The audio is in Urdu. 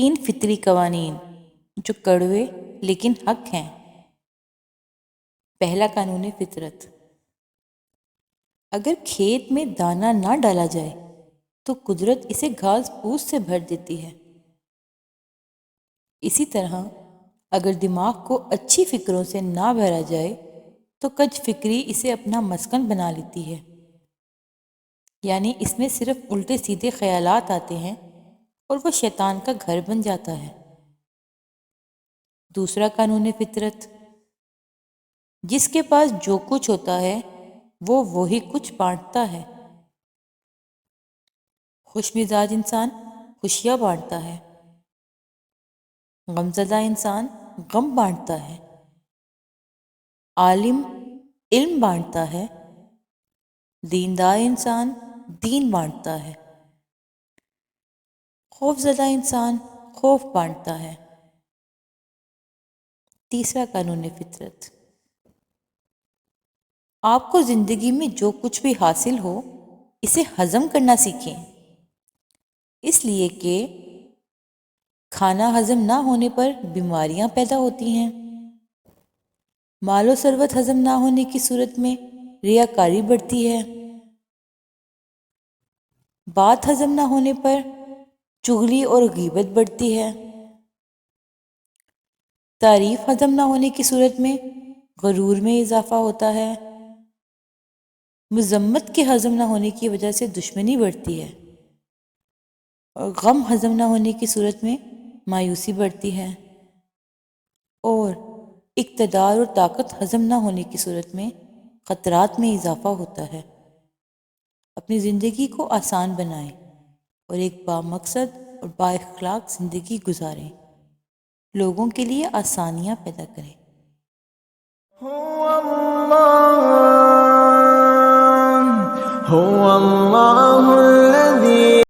3 فطری قوانین جو کڑوے لیکن حق ہیں۔ پہلا قانون فطرت، اگر کھیت میں دانہ نہ ڈالا جائے تو قدرت اسے گھاس پھوس سے بھر دیتی ہے۔ اسی طرح اگر دماغ کو اچھی فکروں سے نہ بھرا جائے تو کج فکری اسے اپنا مسکن بنا لیتی ہے، یعنی اس میں صرف الٹے سیدھے خیالات آتے ہیں اور وہ شیطان کا گھر بن جاتا ہے۔ دوسرا قانون فطرت، جس کے پاس جو کچھ ہوتا ہے وہ وہی کچھ بانٹتا ہے۔ خوش مزاج انسان خوشیاں بانٹتا ہے، غمزدہ انسان غم بانٹتا ہے، عالم علم بانٹتا ہے، دیندار انسان دین بانٹتا ہے، خوف زدہ انسان خوف بانٹتا ہے۔ تیسرا قانون فطرت، آپ کو زندگی میں جو کچھ بھی حاصل ہو اسے ہضم کرنا سیکھیں، اس لیے کہ کھانا ہضم نہ ہونے پر بیماریاں پیدا ہوتی ہیں، مال و ثروت ہضم نہ ہونے کی صورت میں ریاکاری بڑھتی ہے، بات ہضم نہ ہونے پر چغلی اور غیبت بڑھتی ہے، تعریف ہضم نہ ہونے کی صورت میں غرور میں اضافہ ہوتا ہے، مذمت کے ہضم نہ ہونے کی وجہ سے دشمنی بڑھتی ہے، اور غم ہضم نہ ہونے کی صورت میں مایوسی بڑھتی ہے، اور اقتدار اور طاقت ہضم نہ ہونے کی صورت میں خطرات میں اضافہ ہوتا ہے۔ اپنی زندگی کو آسان بنائیں اور ایک بامقصد اور با اخلاق زندگی گزاریں، لوگوں کے لیے آسانیاں پیدا کریں۔